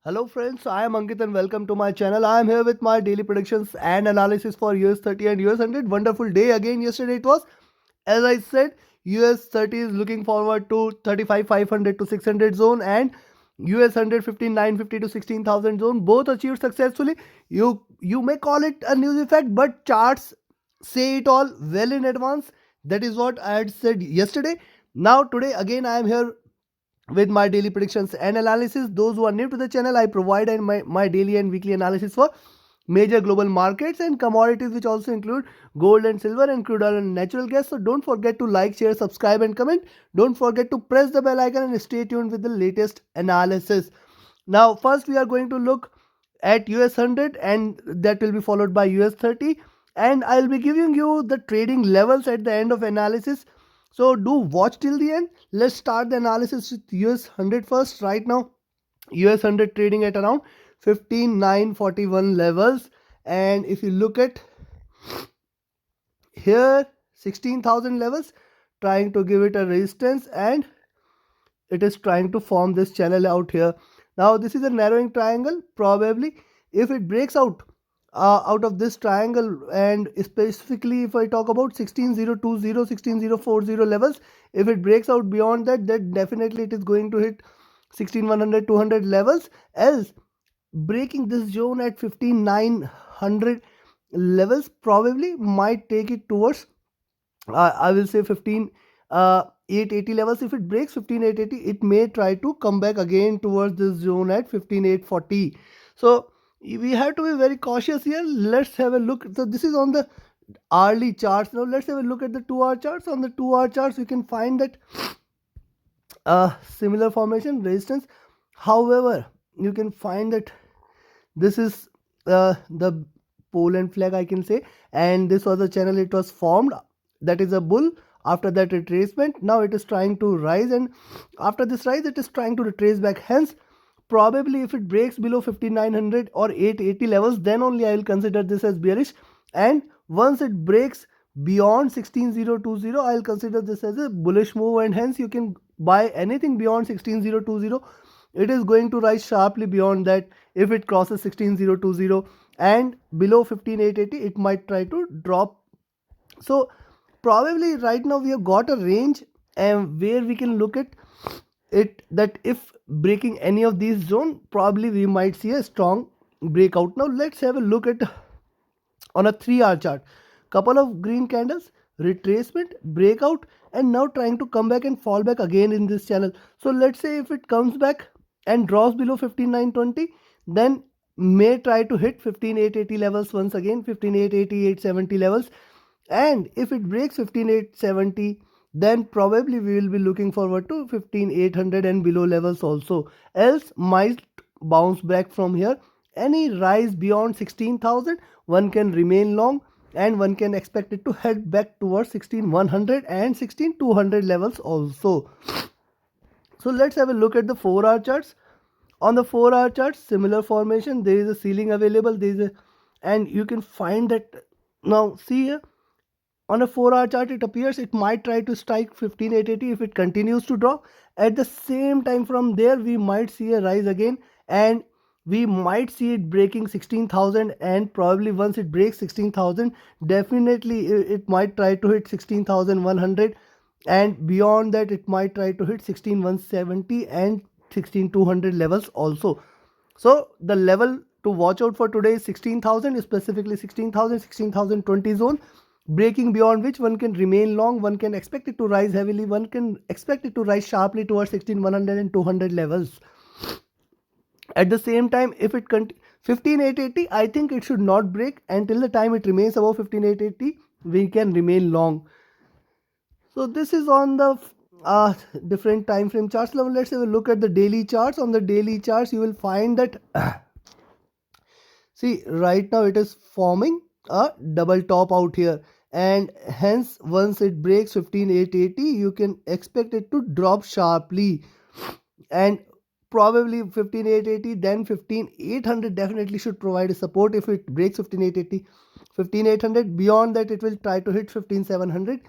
Hello friends, I am Ankit and welcome to my channel. I am here with my daily predictions and analysis for US 30 and US 100. Wonderful day again. Yesterday it was. As I said, US 30 is looking forward to 35,500 to 600 zone and US 100 15,950 to 16,000 zone. Both achieved successfully. You may call it a news effect, but charts say it all well in advance. That is what I had said yesterday. Now today again I am here with my daily predictions and analysis. Those who are new to the channel, I provide my daily and weekly analysis for major global markets and commodities, which also include gold and silver and crude oil and natural gas. So don't forget to like, share, subscribe and comment. Don't forget to press the bell icon and stay tuned with the latest analysis. Now first we are going to look at US 100 and that will be followed by US 30, and I'll be giving you the trading levels at the end of analysis. So do watch till the end. Let's start the analysis with US 100 first. Right now US 100 trading at around 15,941 levels, and if you look at here 16,000 levels, trying to give it a resistance, and it is trying to form this channel out here. Now this is a narrowing triangle. Probably if it breaks out of this triangle, and specifically if I talk about 16020 16040 levels, if it breaks out beyond that, then definitely it is going to hit 16100 200 levels. Else breaking this zone at 15900 levels probably might take it towards I will say 15,880 levels. If it breaks 15,880, it may try to come back again towards this zone at 15,840. So we have to be very cautious here. Let's have a look. So this is on the hourly charts. Now let's have a look at the 2 hour charts. On the 2 hour charts, you can find that similar formation resistance. However, you can find that this is the Poland flag, I can say, and this was the channel it was formed. That is a bull. After that retracement, now it is trying to rise, and after this rise it is trying to retrace back. Hence probably if it breaks below 5900 or 880 levels, then only I will consider this as bearish, and once it breaks beyond 16020, I will consider this as a bullish move, and hence you can buy anything beyond 16020. It is going to rise sharply beyond that. If it crosses 16020 and below 15880, it might try to drop. So probably right now we have got a range and where we can look at it, that if breaking any of these zone, probably we might see a strong breakout. Now let's have a look at on a 3 hour chart. Couple of green candles, retracement, breakout, and now trying to come back and fall back again in this channel. So let's say if it comes back and drops below 15920, then may try to hit 15880 levels once again, 15880 870 levels. And if it breaks 15870, then probably we will be looking forward to 15800 and below levels also. Else might bounce back from here. Any rise beyond 16,000, one can remain long, and one can expect it to head back towards 16100 and 16200 levels also. So let's have a look at the 4 hour charts. On the 4 hour charts, similar formation, there is a ceiling available, there is a, and you can find that. Now see here, on a 4 hour chart, it appears it might try to strike 15880 if it continues to drop. At the same time, from there we might see a rise again, and we might see it breaking 16,000, and probably once it breaks 16,000, definitely it might try to hit 16,100, and beyond that it might try to hit 16,170 and 16,200 levels also. So the level to watch out for today is 16,000, specifically 16,000 16,020 zone, breaking beyond which one can remain long, one can expect it to rise heavily, one can expect it to rise sharply towards 16,100 and 200 levels. At the same time, if it 15,880, I think it should not break until the time it remains above 15,880, we can remain long. So this is on the different time frame charts level. Let's have a look at the daily charts. On the daily charts, you will find that see, right now it is forming a double top out here, and hence once it breaks 15,880, you can expect it to drop sharply, and probably 15,880, then 15,800 definitely should provide a support. If it breaks 15,880, 15,800, beyond that it will try to hit 15,700,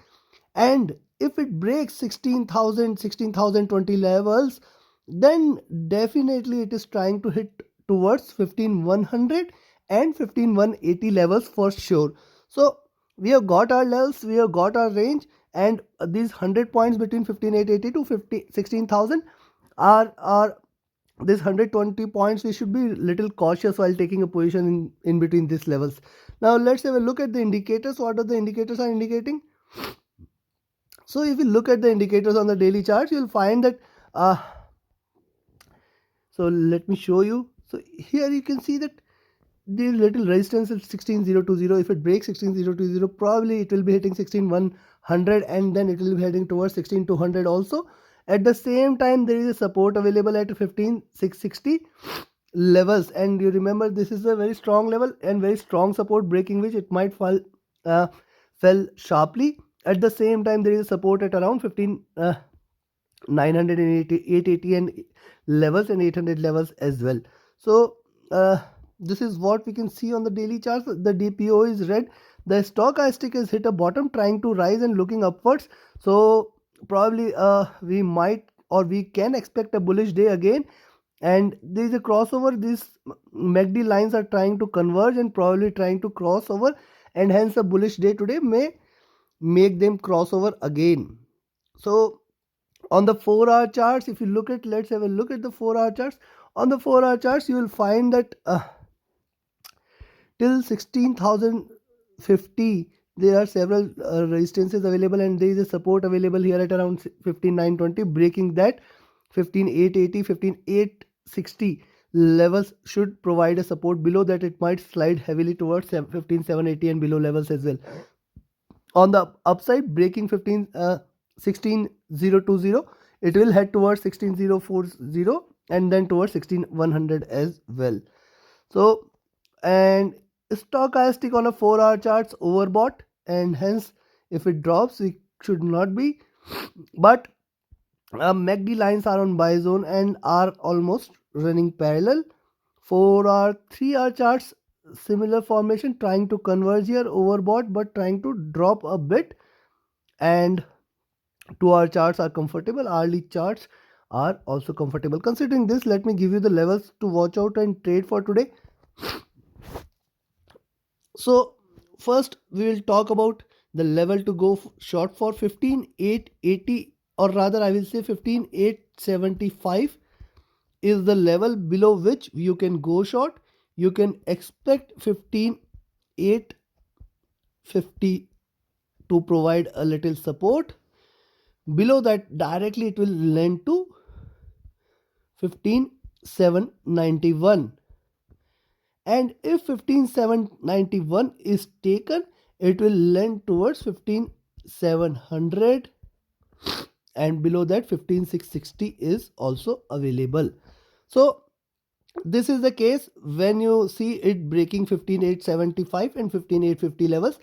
and if it breaks 16,000 16,020 levels, then definitely it is trying to hit towards 15100 and 15180 levels for sure. So we have got our levels, we have got our range, and these 100 points between 15880 to 16,000 are this 120 points. We should be little cautious while taking a position in between these levels. Now let's have a look at the indicators. What are the indicators are indicating? So if you look at the indicators on the daily charts, you'll find that so let me show you. So here you can see that the little resistance is 16020. If it breaks 16020, probably it will be hitting 16100, and then it will be heading towards 16200 also. At the same time, there is a support available at 15660 levels, and you remember this is a very strong level and very strong support, breaking which it might fall fell sharply. At the same time, there is a support at around 880 and levels and 800 levels as well. So this is what we can see on the daily charts. The DPO is red. The stochastic has hit a bottom, trying to rise and looking upwards. So probably we might or we can expect a bullish day again. And there is a crossover. These MACD lines are trying to converge and probably trying to cross over, and hence a bullish day today may make them cross over again. So on the 4-hour charts, if you look at, let's have a look at the 4-hour charts. On the 4-hour charts, you will find that till 16,050 there are several resistances available, and there is a support available here at around 15920. Breaking that, 15880, 15860 levels should provide a support. Below that, it might slide heavily towards 15780 and below levels as well. On the upside, breaking 16020, it will head towards 16040 and then towards 16100 as well. So, and stochastic on a 4-hour charts overbought, and hence if it drops, it should not be. But MACD lines are on buy zone and are almost running parallel. 4-hour, 3-hour charts, similar formation, trying to converge here, overbought but trying to drop a bit. And 2-hour charts are comfortable. Hourly charts are also comfortable. Considering this, let me give you the levels to watch out and trade for today. So first we will talk about the level to go short for. 15880, or rather I will say 15875 is the level below which you can go short. You can expect 15850 to provide a little support. Below that, directly it will lend to 15791. And if 15791 is taken, it will lend towards 15700, and below that 15660 is also available. So this is the case when you see it breaking 15875 and 15850 levels.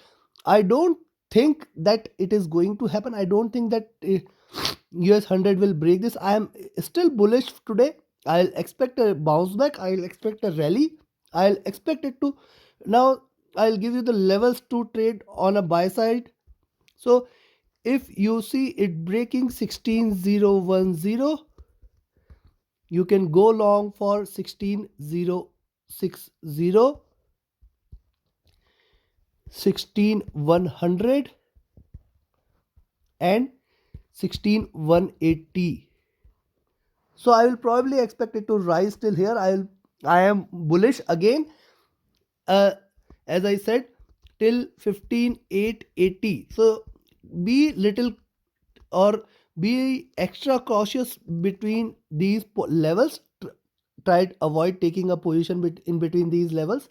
I don't think that it is going to happen. I don't think that US 100 will break this. I am still bullish today. I'll expect a bounce back. I'll expect a rally. I'll expect it to. Now I'll give you the levels to trade on a buy side. So if you see it breaking 16010, you can go long for 16060, 16100 and 16180. So I will probably expect it to rise till here. I am bullish again, as I said, till 15880. So be little or be extra cautious between these levels. Try to avoid taking a position in between these levels.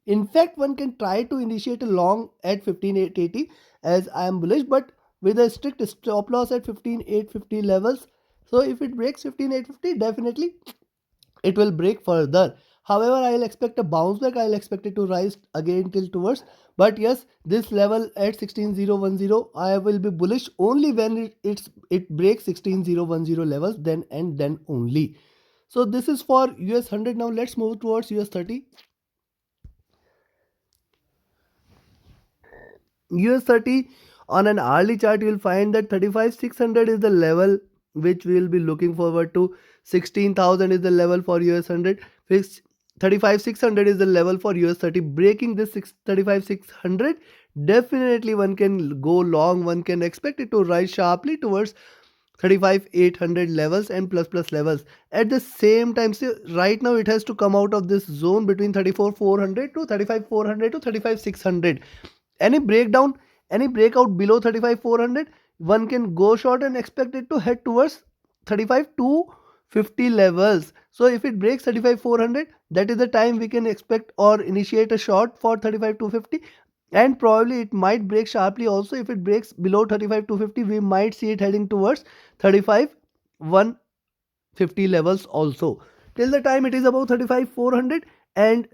In fact, one can try to initiate a long at 15880, as I am bullish, but with a strict stop loss at 15850 levels. So if it breaks 15850, definitely it will break further. However, I'll expect a bounce back. I'll expect it to rise again till towards. But yes, this level at 16010, I will be bullish only when it breaks 16010 levels, then and then only. So this is for US 100. Now let's move towards US 30. US 30 on an hourly chart, you will find that 35600 is the level which we will be looking forward to. 16,000 is the level for US 100. 35,600 is the level for US30. Breaking this 35,600, definitely one can go long. One can expect it to rise sharply towards 35,800 levels and plus levels. At the same time, see, right now it has to come out of this zone between 34,400 to 35,400 to 35,600. Any breakdown, any breakout below 35,400, one can go short and expect it to head towards 35,250 levels. So if it breaks 35,400, that is the time we can expect or initiate a short for 35,250. And probably it might break sharply also. If it breaks below 35,250, we might see it heading towards 35,150 levels also. Till the time it is above 35,400 and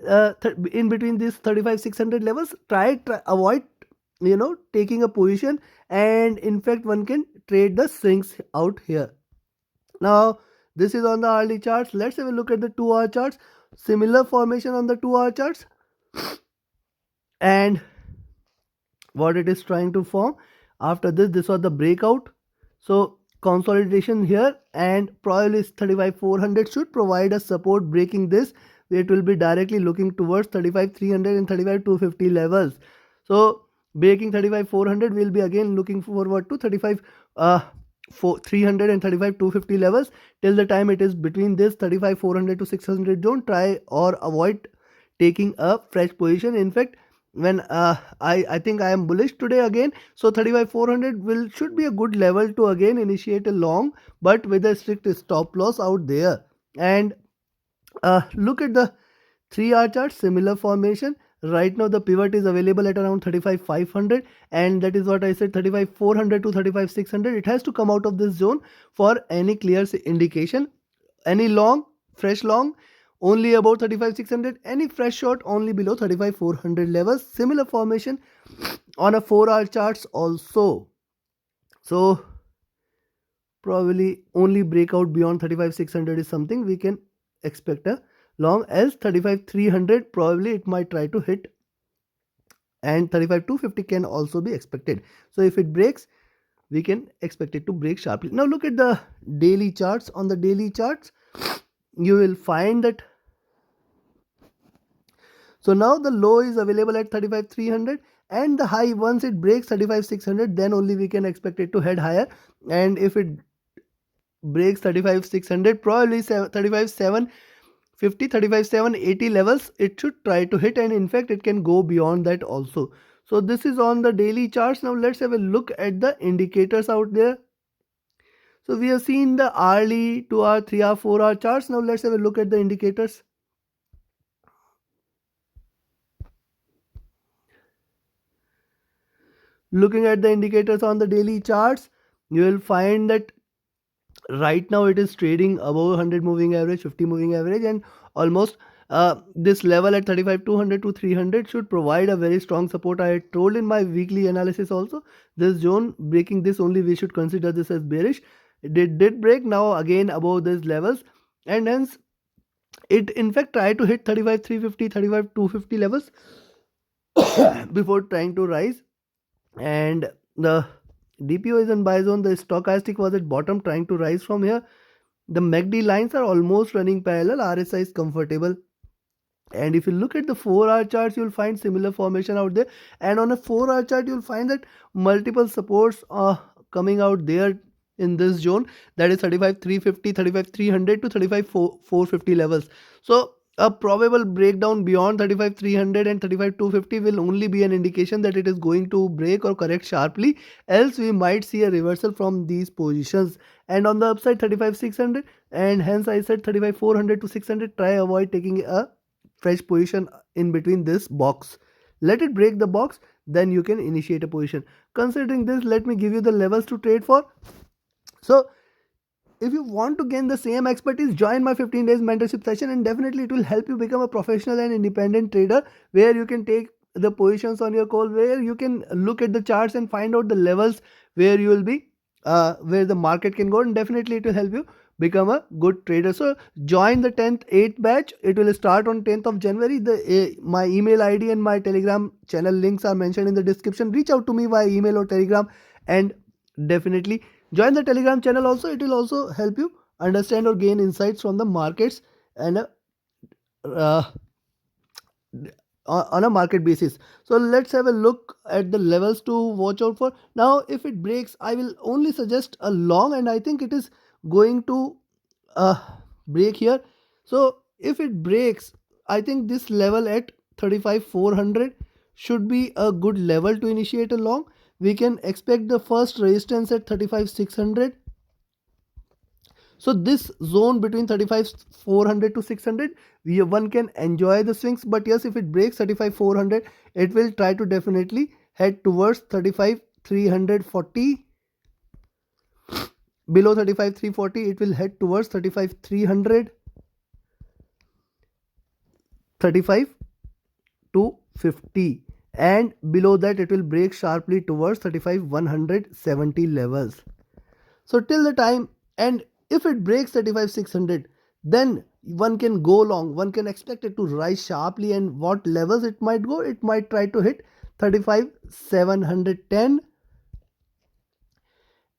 in between these 35,600 levels, try avoid taking a position, and in fact one can trade the swings out here. Now this is on the hourly charts. Let's have a look at the 2-hour charts. Similar formation on the 2-hour charts, and what it is trying to form. After this was the breakout, so consolidation here, and probably 35,400 should provide a support. Breaking this, it will be directly looking towards 35,300 and 35,250 levels. So breaking 35,400, will be again looking forward to 35,300 and 35,250 levels. Till the time it is between this 35,400 to 600 zone, try or avoid taking a fresh position. In fact, when I think I am bullish today again, so 35,400 should be a good level to again initiate a long, but with a strict stop loss out there. And look at the 3-hour chart, similar formation. Right now the pivot is available at around 35,500, and that is what I said, 35,400 to 35,600. It has to come out of this zone for any clear indication. Any long, fresh long, only about 35,600. Any fresh short, only below 35,400 levels. Similar formation on a 4-hour charts also. So probably only breakout beyond 35,600 is something we can expect a long, else 35,300 probably it might try to hit, and 35,250 can also be expected. So if it breaks, we can expect it to break sharply. Now look at the daily charts. On the daily charts, you will find that, so now the low is available at 35,300, and the high, once it breaks 35,600, then only we can expect it to head higher. And if it breaks 35,600, probably 35,750, 35,780 levels it should try to hit, and in fact it can go beyond that also. So this is on the daily charts. Now let's have a look at the indicators out there. So we have seen the hourly, 2-hour, 3-hour, 4-hour charts. Now let's have a look at the indicators. Looking at the indicators on the daily charts, you will find that right now it is trading above 100 moving average, 50 moving average, and almost this level at 35,200 to 300 should provide a very strong support. I had told in my weekly analysis also, this zone, breaking this only we should consider this as bearish. It did break now again above these levels, and hence it in fact tried to hit 35,350, 35,250 levels before trying to rise. And the DPO is in buy zone. The stochastic was at bottom trying to rise from here. The MACD lines are almost running parallel. RSI is comfortable. And if you look at the 4-hour charts, you'll find similar formation out there. And on a 4-hour chart, you'll find that multiple supports are coming out there in this zone. That is 35,350, 35,300 to 35,450 levels. So a probable breakdown beyond 35,300 and 35,250 will only be an indication that it is going to break or correct sharply. Else we might see a reversal from these positions. And on the upside, 35,600, and hence I said 35,400 to 600. Try avoid taking a fresh position in between this box. Let it break the box, then you can initiate a position. Considering this, let me give you the levels to trade for. So if you want to gain the same expertise, join my 15 days mentorship session, and definitely it will help you become a professional and independent trader, where you can take the positions on your call, where you can look at the charts and find out the levels where you will be, where the market can go, and definitely it will help you become a good trader. So join the 8th batch. It will start on 10th of January. My email ID and my Telegram channel links are mentioned in the description. Reach out to me via email or Telegram, and definitely join the Telegram channel also. It will also help you understand or gain insights from the markets and uh, on a market basis. So let's have a look at the levels to watch out for. Now if it breaks, I will only suggest a long, and I think it is going to uh, break here. So if it breaks, I think this level at 35,400 should be a good level to initiate a long. We can expect the first resistance at 35,600. So this zone between 35,400 to 600, one can enjoy the swings. But yes, if it breaks 35,400, it will try to definitely head towards 35,340. Below 35,340, it will head towards 35,300, 35,250, and below that it will break sharply towards 35,170 levels. So till the time, and if it breaks 35,600, then one can go long. One can expect it to rise sharply, and what levels it might go? It might try to hit 35,710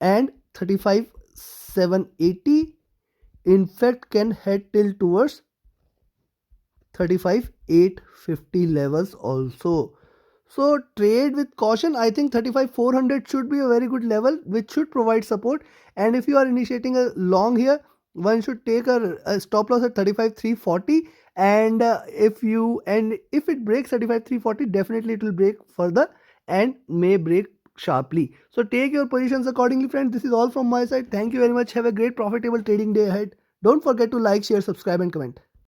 and 35,780. In fact, can head till towards 35,850 levels also. So trade with caution. I think 35,400 should be a very good level which should provide support. And if you are initiating a long here, one should take a stop loss at 35,340. And if it breaks 35,340, definitely it will break further and may break sharply. So take your positions accordingly, friends. This is all from my side. Thank you very much. Have a great profitable trading day ahead. Don't forget to like, share, subscribe and comment.